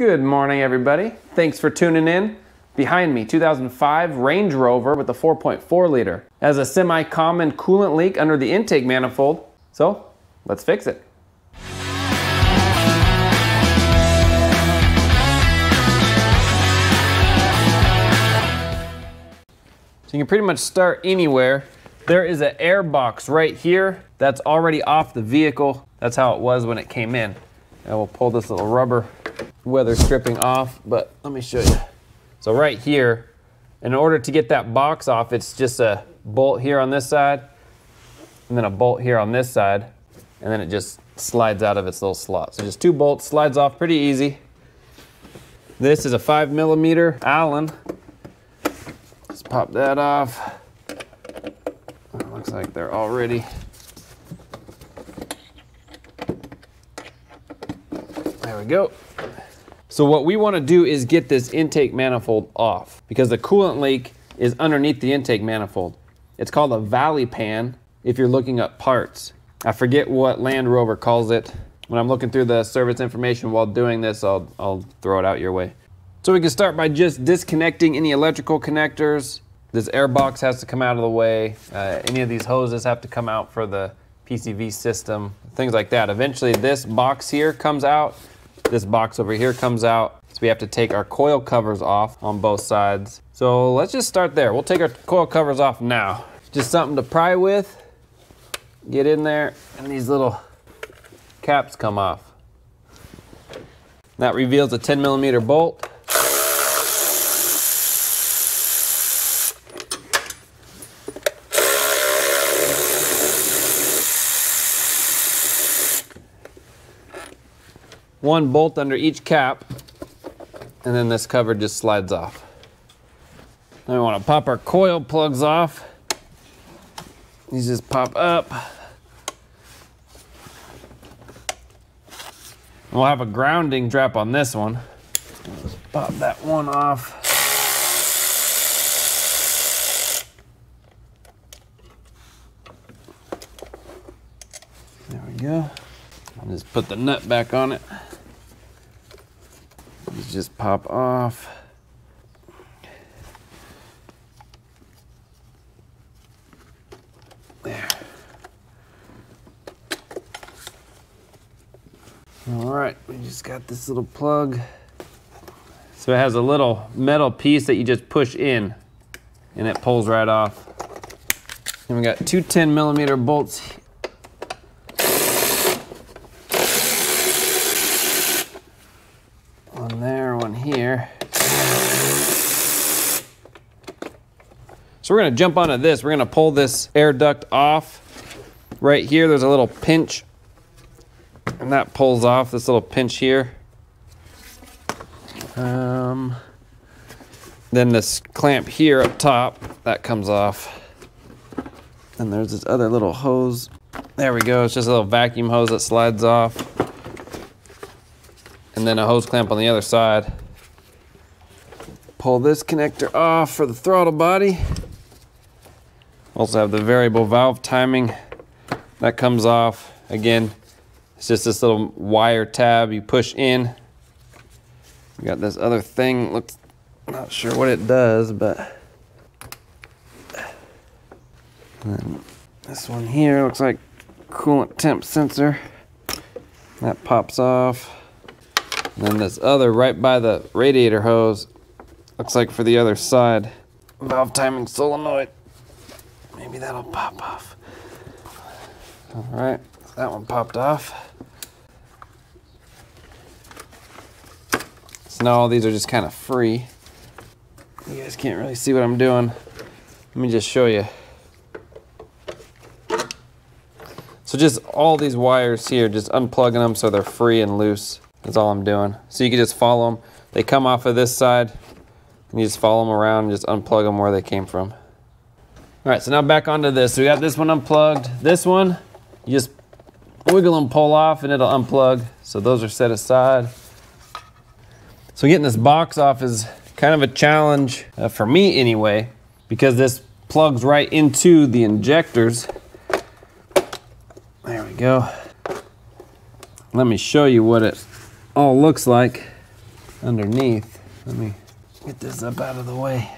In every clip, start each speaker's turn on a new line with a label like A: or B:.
A: Good morning, everybody. Thanks for tuning in. Behind me, 2005 Range Rover with a 4.4 liter. Has a semi-common coolant leak under the intake manifold, so let's fix it. So you can pretty much start anywhere. There is an air box right here that's already off the vehicle. That's how it was when it came in. And we'll pull this little rubber weather stripping off, but let me show you. So right here, in order to get that box off, it's just a bolt here on this side, and then a bolt here on this side, and then it just slides out of its little slot. So just two bolts, slides off pretty easy. This is a 5mm Allen. Let's pop that off. It looks like they're already. There we go. So what we want to do is get this intake manifold off because the coolant leak is underneath the intake manifold. It's called a Valley pan if you're looking up parts. I forget what Land Rover calls it. When I'm looking through the service information while doing this, I'll throw it out your way. So we can start by just disconnecting any electrical connectors. This air box has to come out of the way. Any of these hoses have to come out for the PCV system, things like that. Eventually this box here comes out. This box over here comes out. So we have to take our coil covers off on both sides. So let's just start there. We'll take our coil covers off now. Just something to pry with. Get in there and these little caps come off. That reveals a 10mm bolt. One bolt under each cap, and then this cover just slides off. Then we want to pop our coil plugs off. These just pop up. We'll have a grounding strap on this one. Let's pop that one off. There we go. I'll just put the nut back on it. These just pop off. There. All right, we just got this little plug. So it has a little metal piece that you just push in and it pulls right off. And we got two 10mm bolts. One there, one here. So we're gonna jump onto this. We're gonna pull this air duct off. Right here, there's a little pinch, and that pulls off, this little pinch here. Then this clamp here up top, that comes off. And there's this other little hose. There we go, it's just a little vacuum hose that slides off. And then a hose clamp on the other side. Pull this connector off for the throttle body. Also have the variable valve timing. That comes off. Again, it's just this little wire tab you push in. You got this other thing, looks, not sure what it does, but. And then this one here looks like coolant temp sensor. That pops off. And then this other right by the radiator hose, looks like for the other side. Valve timing solenoid. Maybe that'll pop off. All right, that one popped off. So now all these are just kind of free. You guys can't really see what I'm doing. Let me just show you. So just all these wires here, just unplugging them so they're free and loose. That's all I'm doing. So you can just follow them. They come off of this side, and you just follow them around and just unplug them where they came from. All right, so now back onto this. So we got this one unplugged. This one, you just wiggle and pull off and it'll unplug. So those are set aside. So getting this box off is kind of a challenge for me anyway, because this plugs right into the injectors. There we go. Let me show you what it all looks like. underneath. Let me get this up out of the way.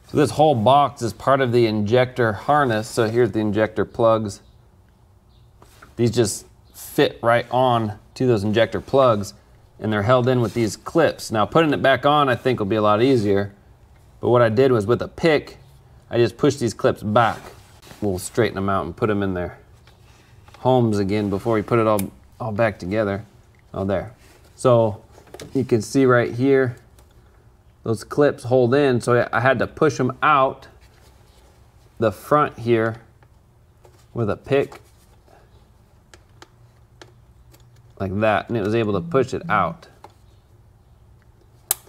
A: So this whole box is part of the injector harness. So here's the injector plugs. These just fit right on to those injector plugs, and they're held in with these clips. Now putting it back on I think will be a lot easier, but what I did was with a pick, I just pushed these clips back. We'll straighten them out and put them in their homes again before we put it all back together. Oh, there. So you can see right here, those clips hold in, so I had to push them out the front here with a pick like that, and it was able to push it out.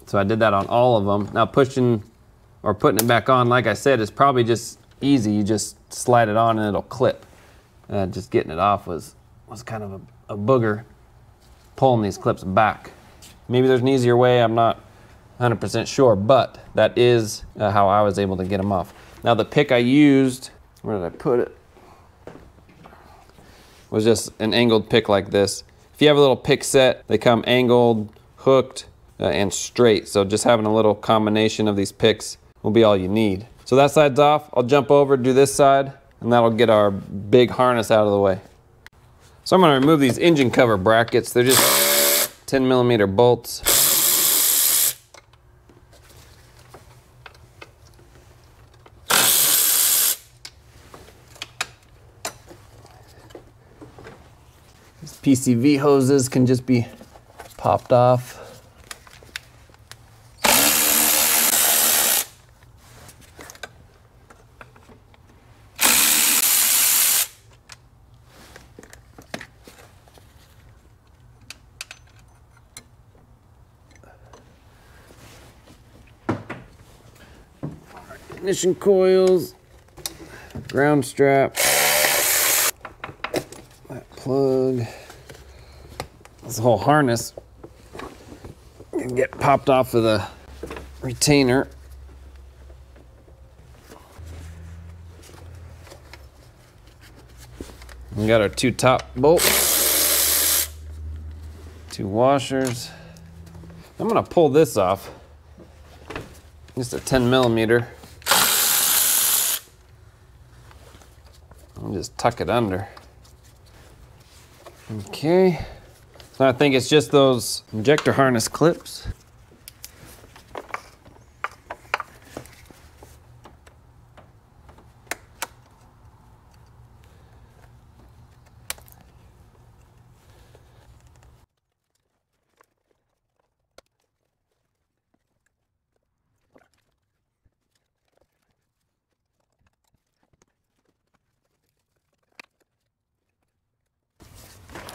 A: So I did that on all of them. Now pushing or putting it back on, like I said, is probably just easy. You just slide it on and it'll clip. Just getting it off was kind of a booger, pulling these clips back. Maybe there's an easier way, I'm not 100% sure, but that is how I was able to get them off. Now the pick I used, where did I put it? Was just an angled pick like this. If you have a little pick set, they come angled, hooked, and straight. So just having a little combination of these picks will be all you need. So that side's off. I'll jump over, do this side, and that'll get our big harness out of the way. So I'm gonna remove these engine cover brackets. They're just 10mm bolts. These PCV hoses can just be popped off. Ignition coils, ground strap, that plug. This whole harness can get popped off of the retainer. We got our two top bolts, two washers. I'm gonna pull this off, just a 10mm. I'll just tuck it under. Okay, so I think it's just those injector harness clips.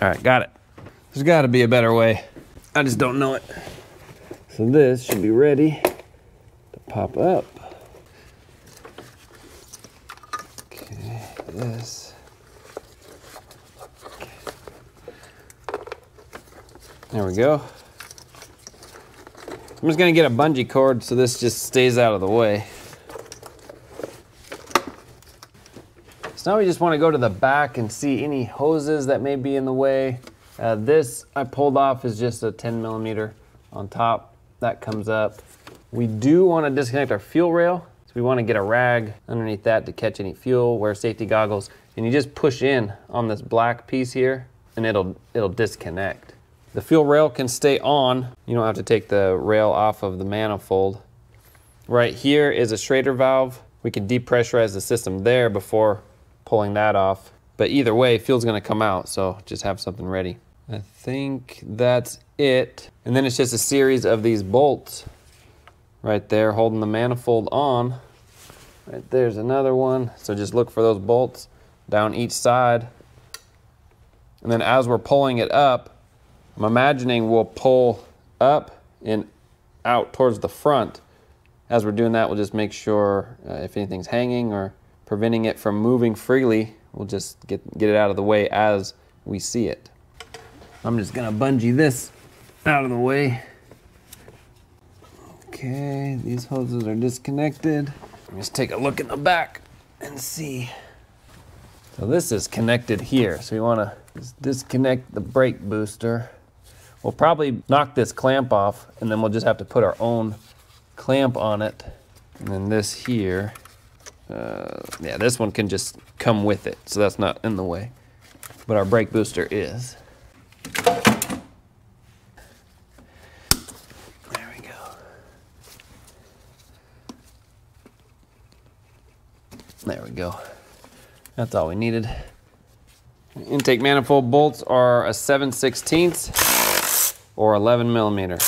A: All right, got it. There's got to be a better way. I just don't know it. So this should be ready to pop up. Okay, this. Okay. There we go. I'm just gonna get a bungee cord so this just stays out of the way. So now we just want to go to the back and see any hoses that may be in the way. This I pulled off is just a 10mm on top. That comes up. We do want to disconnect our fuel rail. So we want to get a rag underneath that to catch any fuel, wear safety goggles, and you just push in on this black piece here and it'll disconnect. The fuel rail can stay on. You don't have to take the rail off of the manifold. Right here is a Schrader valve. We can depressurize the system there before pulling that off. But either way, fuel's gonna come out, so just have something ready. I think that's it. And then it's just a series of these bolts right there holding the manifold on. Right there's another one. So just look for those bolts down each side. And then as we're pulling it up, I'm imagining we'll pull up and out towards the front. As we're doing that, we'll just make sure if anything's hanging or preventing it from moving freely, we'll just get it out of the way as we see it. I'm just gonna bungee this out of the way. Okay, these hoses are disconnected. Let's take a look in the back and see. So this is connected here. So we wanna just disconnect the brake booster. We'll probably knock this clamp off, and then we'll just have to put our own clamp on it. And then this here, yeah, this one can just come with it, so that's not in the way. But our brake booster is. There we go. There we go. That's all we needed. Intake manifold bolts are a 7/16 or 11 millimeter.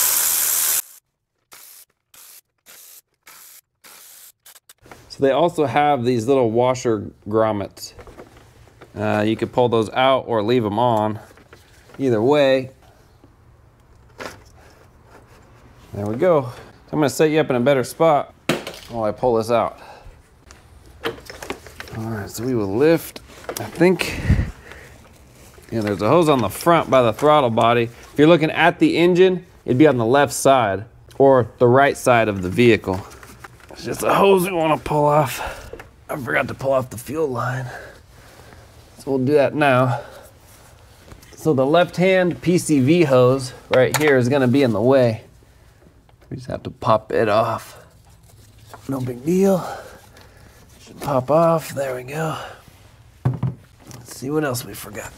A: So they also have these little washer grommets. You could pull those out or leave them on. Either way. There we go. So I'm gonna set you up in a better spot while I pull this out. All right, so we will lift, I think, yeah, there's a hose on the front by the throttle body. If you're looking at the engine, it'd be on the left side or the right side of the vehicle. It's just a hose we want to pull off. I forgot to pull off the fuel line. So we'll do that now. So the left-hand PCV hose right here is gonna be in the way. We just have to pop it off. No big deal. Should pop off, there we go. Let's see what else we forgot.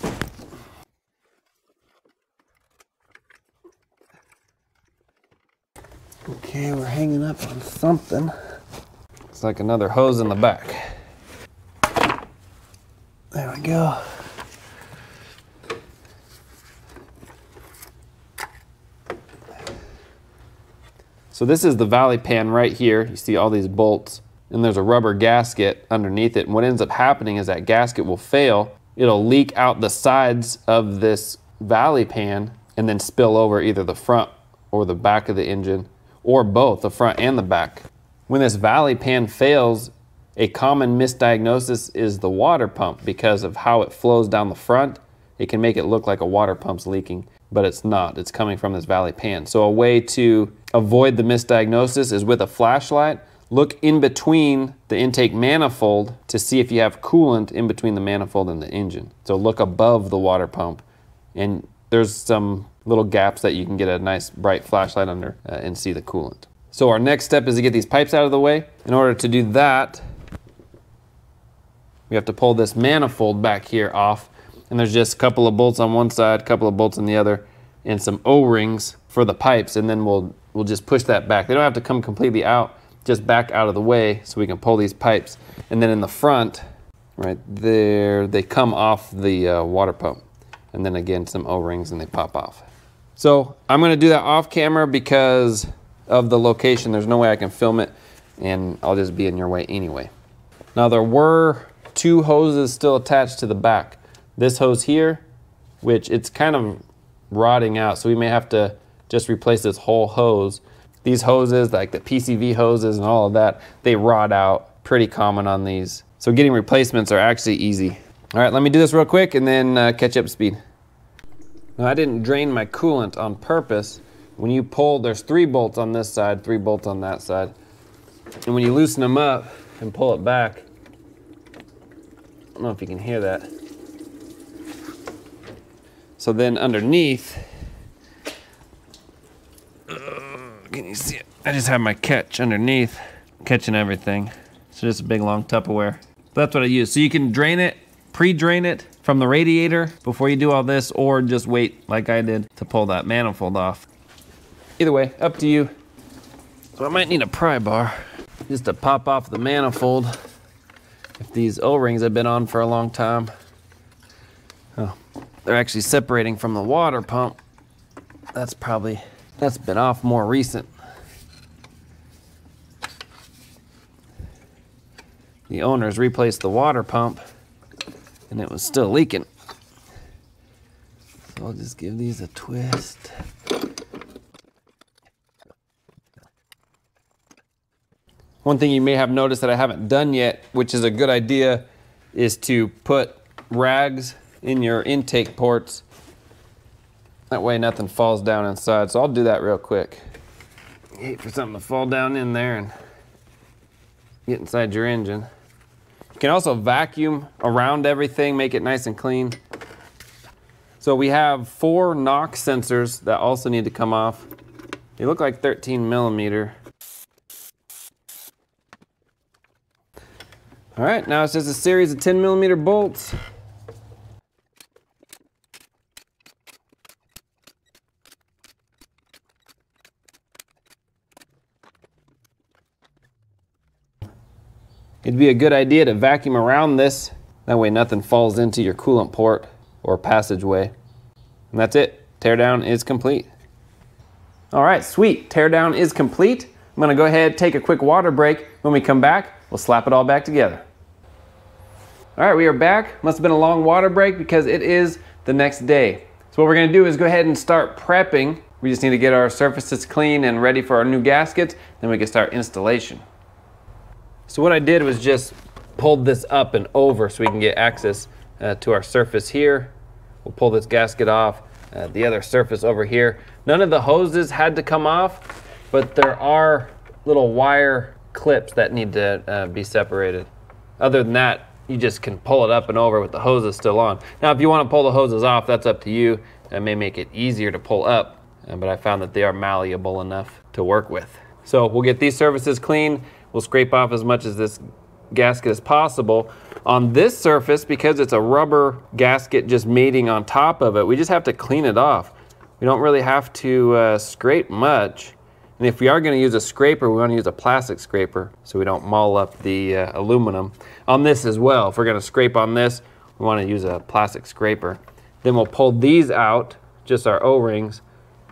A: Okay, we're hanging up on something. It's like another hose in the back. There we go. So this is the Valley pan right here. You see all these bolts, and there's a rubber gasket underneath it. And what ends up happening is that gasket will fail. It'll leak out the sides of this Valley pan and then spill over either the front or the back of the engine, or both, the front and the back. When this Valley pan fails, a common misdiagnosis is the water pump. Because of how it flows down the front, it can make it look like a water pump's leaking, but it's not. It's coming from this Valley pan. So a way to avoid the misdiagnosis is with a flashlight, look in between the intake manifold to see if you have coolant in between the manifold and the engine. So look above the water pump, and there's some little gaps that you can get a nice bright flashlight under and see the coolant. So our next step is to get these pipes out of the way. In order to do that, we have to pull this manifold back here off, and there's just a couple of bolts on one side, a couple of bolts on the other, and some O-rings for the pipes, and then we'll just push that back. They don't have to come completely out, just back out of the way so we can pull these pipes. And then in the front, right there, they come off the water pump. And then again, some O-rings and they pop off. So I'm gonna do that off camera because of the location. There's no way I can film it, and I'll just be in your way anyway. Now there were two hoses still attached to the back. This hose here, which it's kind of rotting out, so we may have to just replace this whole hose. These hoses, like the PCV hoses and all of that, they rot out. Pretty common on these. So getting replacements are actually easy. All right, let me do this real quick and then catch up to speed. Now I didn't drain my coolant on purpose. When you pull, there's 3 bolts on this side, 3 bolts on that side. And when you loosen them up and pull it back, I don't know if you can hear that. So then underneath, can you see it? I just have my catch underneath, catching everything. So just a big long Tupperware. That's what I use. So you can drain it, pre-drain it from the radiator before you do all this, or just wait like I did to pull that manifold off. Either way, up to you. So I might need a pry bar just to pop off the manifold if these O-rings have been on for a long time. Oh, they're actually separating from the water pump. That's been off more recent. The owners replaced the water pump and it was still leaking. So I'll just give these a twist. One thing you may have noticed that I haven't done yet, which is a good idea, is to put rags in your intake ports. That way nothing falls down inside. So I'll do that real quick. I hate for something to fall down in there and get inside your engine. You can also vacuum around everything, make it nice and clean. So we have 4 knock sensors that also need to come off. They look like 13 millimeter. All right, now it's just a series of 10 millimeter bolts. It'd be a good idea to vacuum around this. That way nothing falls into your coolant port or passageway. And that's it. Teardown is complete. All right, sweet. Teardown is complete. I'm gonna go ahead, take a quick water break. When we come back, we'll slap it all back together. All right, we are back. Must have been a long water break because it is the next day. So what we're gonna do is go ahead and start prepping. We just need to get our surfaces clean and ready for our new gaskets. Then we can start installation. So what I did was just pulled this up and over so we can get access to our surface here. We'll pull this gasket off, the other surface over here. None of the hoses had to come off, but there are little wire clips that need to be separated. Other than that, you just can pull it up and over with the hoses still on. Now, if you want to pull the hoses off, that's up to you. That may make it easier to pull up, but I found that they are malleable enough to work with. So we'll get these surfaces clean. We'll scrape off as much as this gasket as possible. On this surface, because it's a rubber gasket just mating on top of it, we just have to clean it off. We don't really have to scrape much. And if we are going to use a scraper, we want to use a plastic scraper so we don't maul up the aluminum. On this as well, if we're going to scrape on this, we want to use a plastic scraper. Then we'll pull these out, just our O-rings,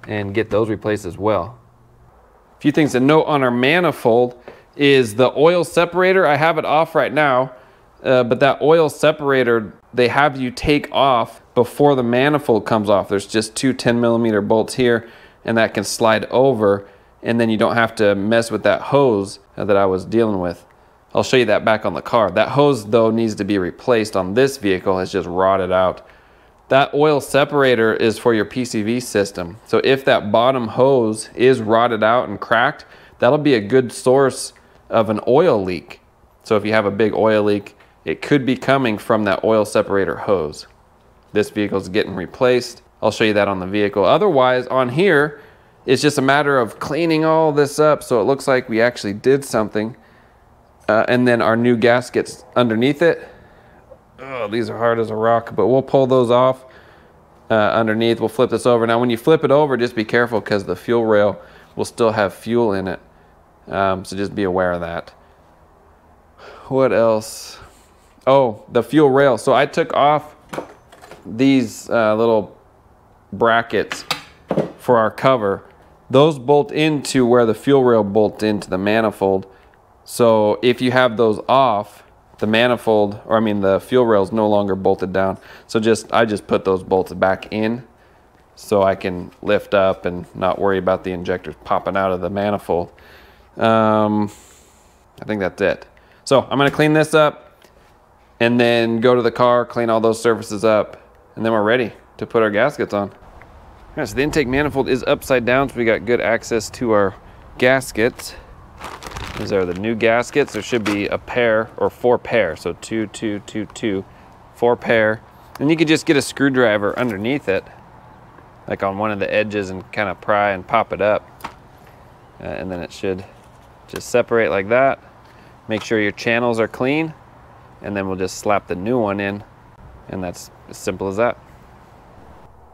A: and get those replaced as well. A few things to note on our manifold is the oil separator. I have it off right now, but that oil separator, they have you take off before the manifold comes off. There's just 2 10 millimeter bolts here, and that can slide over, and then you don't have to mess with that hose that I was dealing with. I'll show you that back on the car. That hose though needs to be replaced on this vehicle. It's just rotted out. That oil separator is for your PCV system. So if that bottom hose is rotted out and cracked, that'll be a good source of an oil leak. So if you have a big oil leak, it could be coming from that oil separator hose. This vehicle is getting replaced. I'll show you that on the vehicle. Otherwise, on here, it's just a matter of cleaning all this up so it looks like we actually did something. And then our new gaskets underneath it. Oh, these are hard as a rock, but we'll pull those off underneath. We'll flip this over. Now, when you flip it over, just be careful because the fuel rail will still have fuel in it. So just be aware of that. What else? Oh, the fuel rail. So I took off these little brackets for our cover. Those bolt into where the fuel rail bolts into the manifold. So if you have those off, the manifold, or I mean the fuel rail is no longer bolted down. So I just put those bolts back in so I can lift up and not worry about the injectors popping out of the manifold. I think that's it. So I'm going to clean this up and then go to the car, clean all those surfaces up, and then we're ready to put our gaskets on. All right, so the intake manifold is upside down, so we got good access to our gaskets. These are the new gaskets. There should be a pair or 4 pair, so 2, 2, 2, 2, 4 pair. And you could just get a screwdriver underneath it, like on one of the edges, and kind of pry and pop it up. And then it should just separate like that. Make sure your channels are clean, and then we'll just slap the new one in, and that's as simple as that.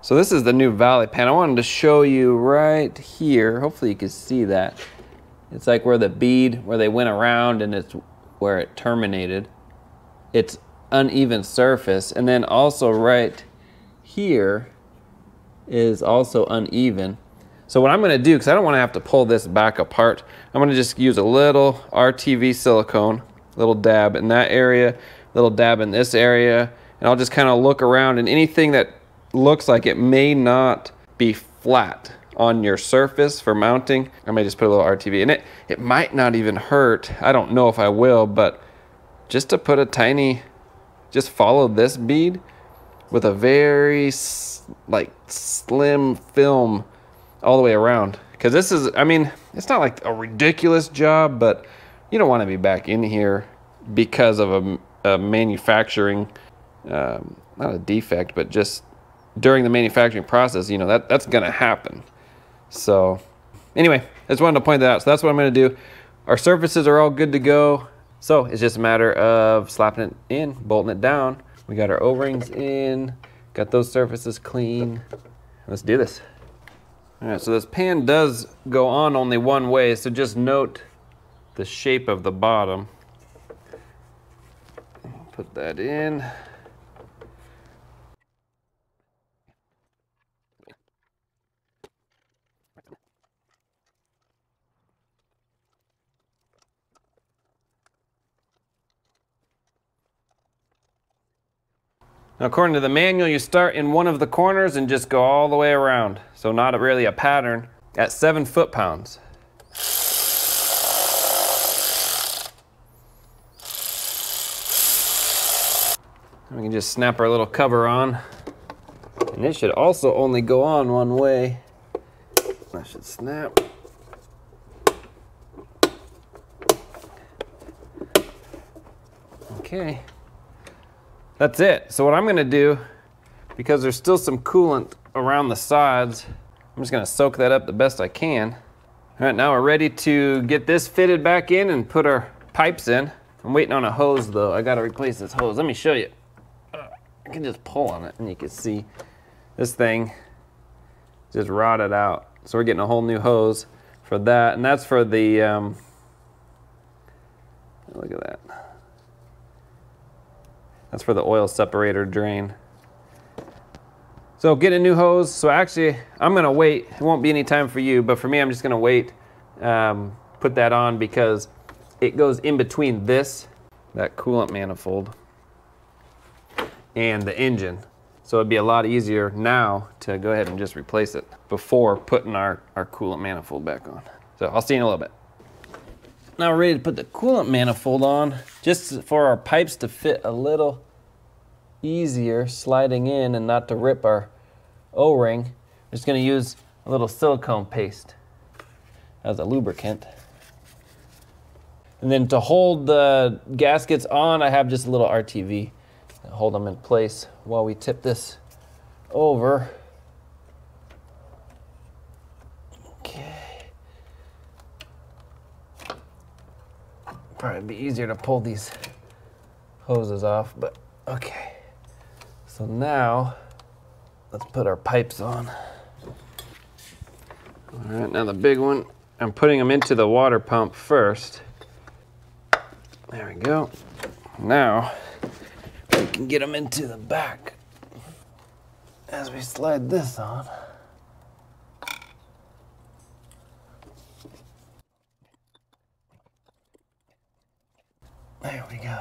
A: So this is the new Valley pan. I wanted to show you right here. Hopefully you can see that. It's like where the bead, where they went around, and it's where it terminated. It's uneven surface, and then also right here is also uneven. So what I'm going to do, because I don't want to have to pull this back apart, I'm going to just use a little RTV silicone, little dab in that area, little dab in this area, and I'll just kind of look around, and anything that looks like it may not be flat on your surface for mounting, I may just put a little RTV in it. It might not even hurt. I don't know if I will, but just to put a tiny, just follow this bead with a very like slim film all the way around. Because this is, I mean, it's not like a ridiculous job, but you don't want to be back in here because of a manufacturing, not a defect, but just during the manufacturing process, you know, that's gonna happen. So anyway, I just wanted to point that out. So that's what I'm gonna do. Our surfaces are all good to go. So it's just a matter of slapping it in, bolting it down. We got our O-rings in, got those surfaces clean. Let's do this. All right, so this pan does go on only one way, so just note the shape of the bottom. Put that in. Now, according to the manual, you start in one of the corners and just go all the way around. So not really a pattern at 7 foot-pounds. We can just snap our little cover on. And it should also only go on one way. That should snap. Okay. That's it. So what I'm gonna do, because there's still some coolant around the sides, I'm just gonna soak that up the best I can. All right, now we're ready to get this fitted back in and put our pipes in. I'm waiting on a hose though. I gotta replace this hose. Let me show you. I can just pull on it and you can see this thing just rotted out. So we're getting a whole new hose for that. And that's for the, look at that. That's for the oil separator drain. So get a new hose. So actually, I'm gonna wait. It won't be any time for you, but for me, I'm just gonna wait, put that on because it goes in between this, that coolant manifold, and the engine. So it'd be a lot easier now to go ahead and just replace it before putting our coolant manifold back on. So I'll see you in a little bit. Now we're ready to put the coolant manifold on, just for our pipes to fit a little easier sliding in and not to rip our O-ring. I'm just gonna use a little silicone paste as a lubricant. And then to hold the gaskets on, I have just a little RTV. Hold them in place while we tip this over. Okay. Probably be easier to pull these hoses off, but okay. So now, let's put our pipes on. All right, now the big one, I'm putting them into the water pump first. There we go. Now, we can get them into the back as we slide this on. There we go.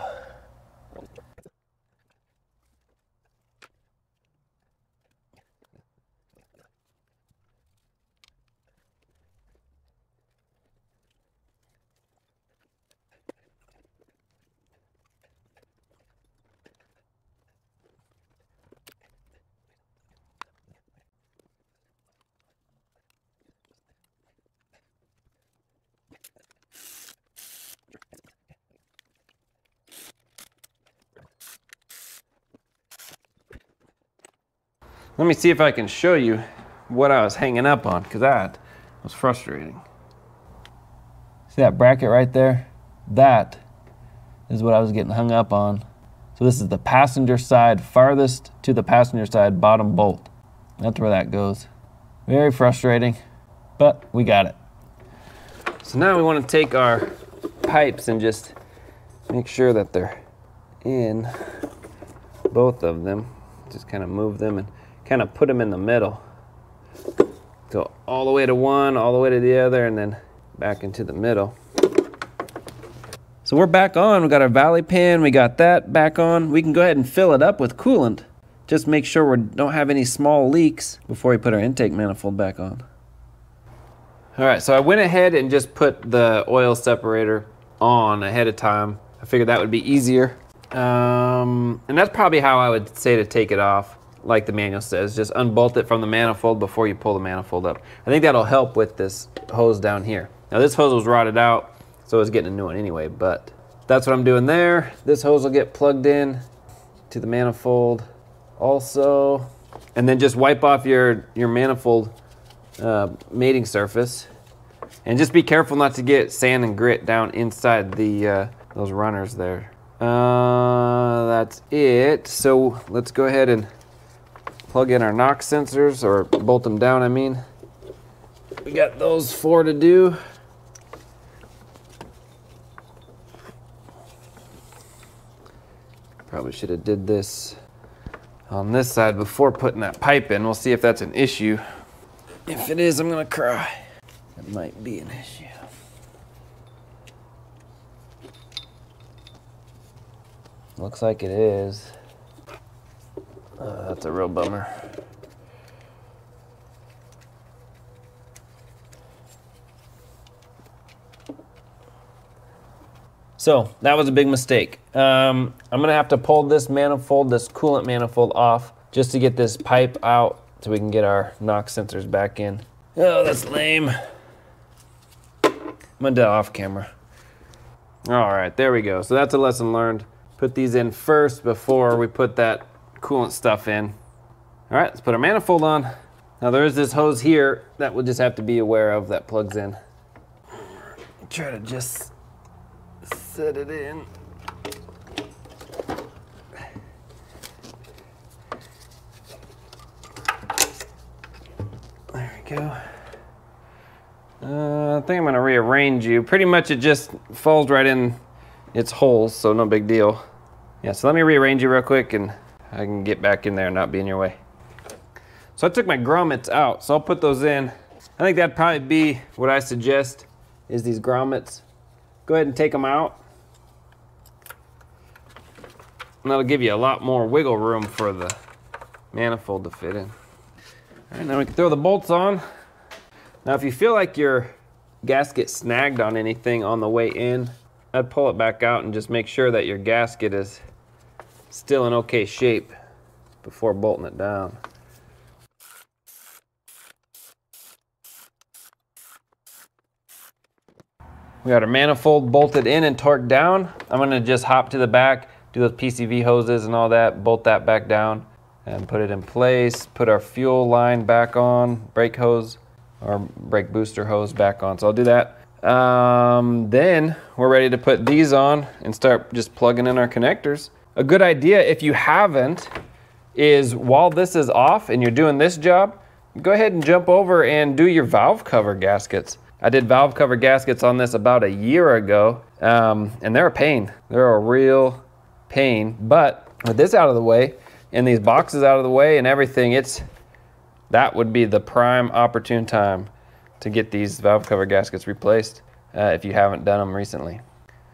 A: Let me see if I can show you what I was hanging up on, because that was frustrating. See that bracket right there? That is what I was getting hung up on. So this is the passenger side, farthest to the passenger side bottom bolt. That's where that goes. Very frustrating, but we got it. So now we want to take our pipes and just make sure that they're in, both of them. Just kind of move them and kind of put them in the middle. So all the way to one, all the way to the other, and then back into the middle. So we're back on. We got our Valley pan, we got that back on. We can go ahead and fill it up with coolant. Just make sure we don't have any small leaks before we put our intake manifold back on. All right, so I went ahead and just put the oil separator on ahead of time. I figured that would be easier. And that's probably how I would say to take it off. Like the manual says, just unbolt it from the manifold before you pull the manifold up. I think that'll help with this hose down here. Now this hose was rotted out, so I was getting a new one anyway, but that's what I'm doing there. This hose will get plugged in to the manifold also. And then just wipe off your manifold mating surface. And just be careful not to get sand and grit down inside the those runners there. That's it. So let's go ahead and plug in our knock sensors, or bolt them down, I mean. We got those 4 to do. Probably should have did this on this side before putting that pipe in. We'll see if that's an issue. If it is, I'm gonna cry. It might be an issue. Looks like it is. That's a real bummer. So that was a big mistake. I'm gonna have to pull this manifold, this coolant manifold off, just to get this pipe out so we can get our knock sensors back in. Oh, that's lame. I'm gonna do it off camera. All right, there we go. So that's a lesson learned. Put these in first before we put that coolant stuff in. All right, let's put our manifold on. Now there is this hose here that we'll just have to be aware of that plugs in. Try to just set it in. There we go. I think I'm gonna rearrange you. Pretty much it just falls right in its holes, so no big deal. Yeah, so let me rearrange you real quick and I can get back in there and not be in your way. So I took my grommets out, so I'll put those in. I think that'd probably be what I suggest, is these grommets. Go ahead and take them out. And that'll give you a lot more wiggle room for the manifold to fit in. All right, now we can throw the bolts on. Now if you feel like your gasket snagged on anything on the way in, I'd pull it back out and just make sure that your gasket is still in okay shape before bolting it down. We got our manifold bolted in and torqued down. I'm gonna just hop to the back, do those PCV hoses and all that, bolt that back down and put it in place, put our fuel line back on, brake hose or brake booster hose back on. So I'll do that. Then we're ready to put these on and start just plugging in our connectors. A good idea, if you haven't, is while this is off and you're doing this job, go ahead and jump over and do your valve cover gaskets. I did valve cover gaskets on this about a year ago, and they're a pain. They're a real pain, but with this out of the way and these boxes out of the way and everything, that would be the prime opportune time to get these valve cover gaskets replaced if you haven't done them recently.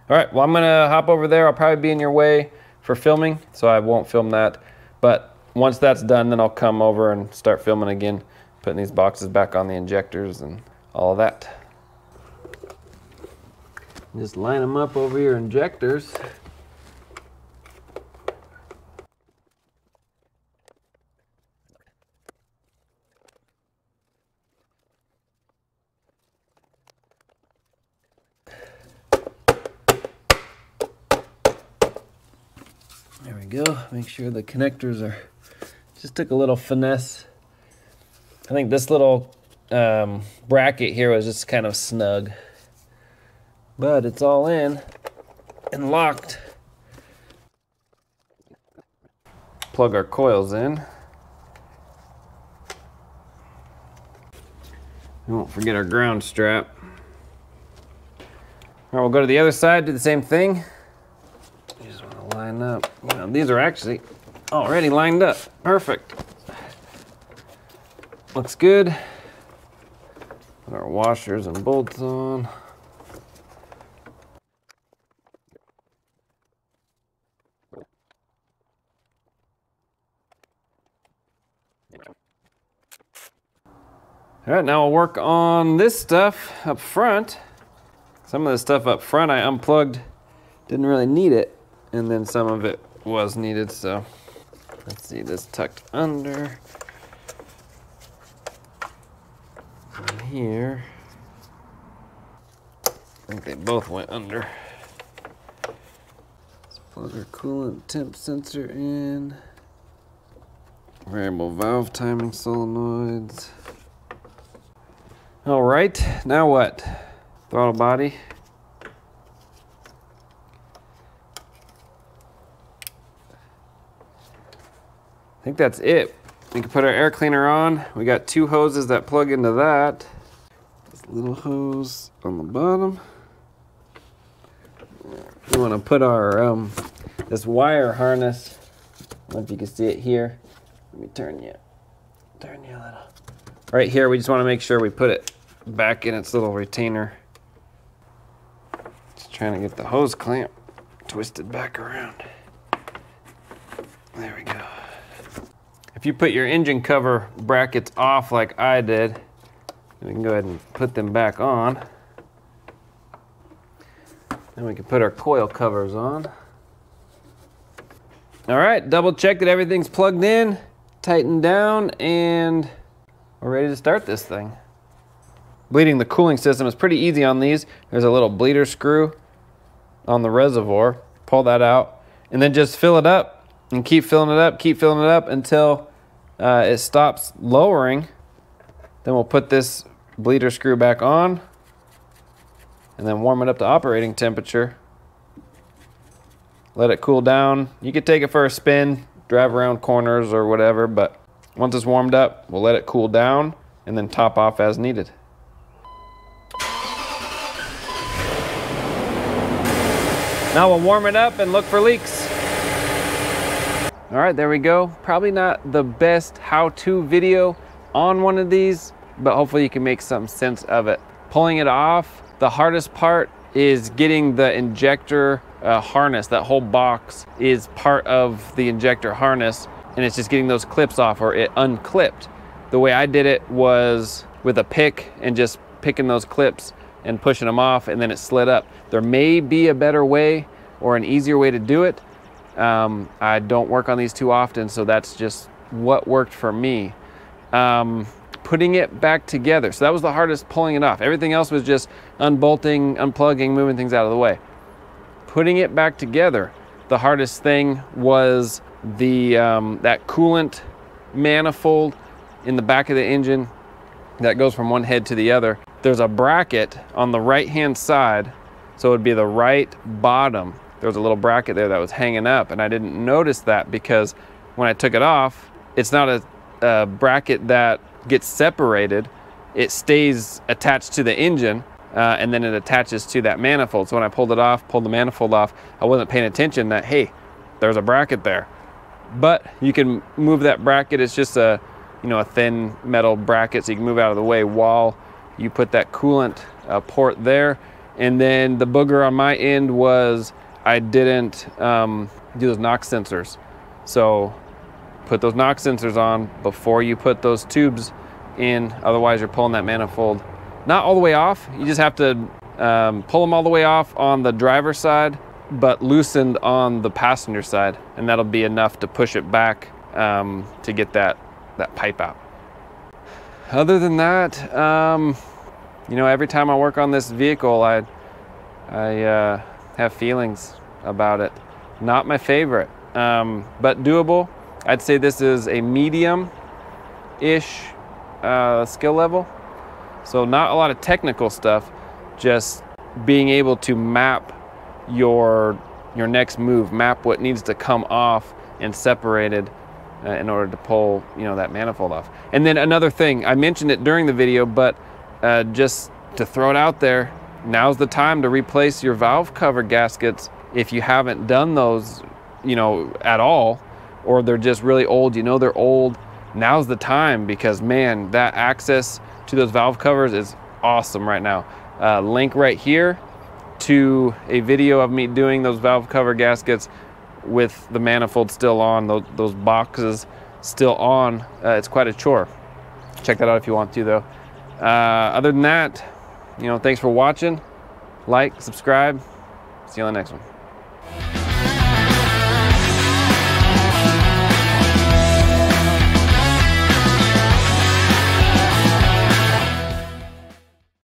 A: All right, well, I'm gonna hop over there. I'll probably be in your way for filming, so I won't film that. But once that's done, then I'll come over and start filming again, putting these boxes back on the injectors and all of that. Just line them up over your injectors. There we go. Make sure the connectors are, just took a little finesse. I think this little bracket here was just kind of snug, but it's all in and locked. Plug our coils in. We won't forget our ground strap. All right, we'll go to the other side, do the same thing. You just want to line up. Well, these are actually already lined up. Perfect. Looks good. Put our washers and bolts on. All right, now we'll work on this stuff up front. Some of the stuff up front I unplugged, didn't really need it, and then some of it was needed, so let's see, this tucked under. And here, I think they both went under. Let's plug our coolant temp sensor in. Variable valve timing solenoids. All right, now what? Throttle body. I think that's it. We can put our air cleaner on. We got 2 hoses that plug into that. This little hose on the bottom. We want to put our this wire harness. I don't know if you can see it here. Let me turn you a little. Right here, we just want to make sure we put it back in its little retainer. Just trying to get the hose clamp twisted back around. There we go. If you put your engine cover brackets off like I did, we can go ahead and put them back on. Then we can put our coil covers on. All right, double check that everything's plugged in, tightened down, and we're ready to start this thing. Bleeding the cooling system is pretty easy on these. There's a little bleeder screw on the reservoir. Pull that out, and then just fill it up and keep filling it up until it stops lowering. Then we'll put this bleeder screw back on and then warm it up to operating temperature. Let it cool down. You could take it for a spin, drive around corners or whatever, but once it's warmed up, we'll let it cool down and then top off as needed. Now we'll warm it up and look for leaks. All right, there we go. Probably not the best how-to video on one of these, but hopefully you can make some sense of it. Pulling it off, the hardest part is getting the injector harness. That whole box is part of the injector harness, and it's just getting those clips off or it unclipped. The way I did it was with a pick and just picking those clips and pushing them off, and then it slid up. There may be a better way or an easier way to do it. I don't work on these too often, so that's just what worked for me. Putting it back together. So that was the hardest, pulling it off. Everything else was just unbolting, unplugging, moving things out of the way. Putting it back together, the hardest thing was the that coolant manifold in the back of the engine that goes from one head to the other. There's a bracket on the right-hand side, so it would be the right bottom. There was a little bracket there that was hanging up, and I didn't notice that because when I took it off, it's not a bracket that gets separated. It stays attached to the engine, and then it attaches to that manifold. So when I pulled the manifold off, I wasn't paying attention that, hey, there's a bracket there. But you can move that bracket. It's just a thin metal bracket, so you can move out of the way while you put that coolant port there. And then the booger on my end was I didn't do those NOx sensors. So put those NOx sensors on before you put those tubes in, otherwise you're pulling that manifold not all the way off. You just have to pull them all the way off on the driver's side, but loosened on the passenger side, and that'll be enough to push it back to get that pipe out. Other than that, every time I work on this vehicle, I have feelings about it. Not my favorite, but doable. I'd say this is a medium-ish skill level. So not a lot of technical stuff, just being able to map your next move, map what needs to come off and separated in order to pull that manifold off. And then another thing, I mentioned it during the video, but just to throw it out there, now's the time to replace your valve cover gaskets if you haven't done those at all, or they're just really old. They're old. Now's the time, because man, that access to those valve covers is awesome right now. Link right here to a video of me doing those valve cover gaskets with the manifold still on, those boxes still on. It's quite a chore. Check that out if you want to, though. Other than that, thanks for watching. Like, subscribe. See you on the next one.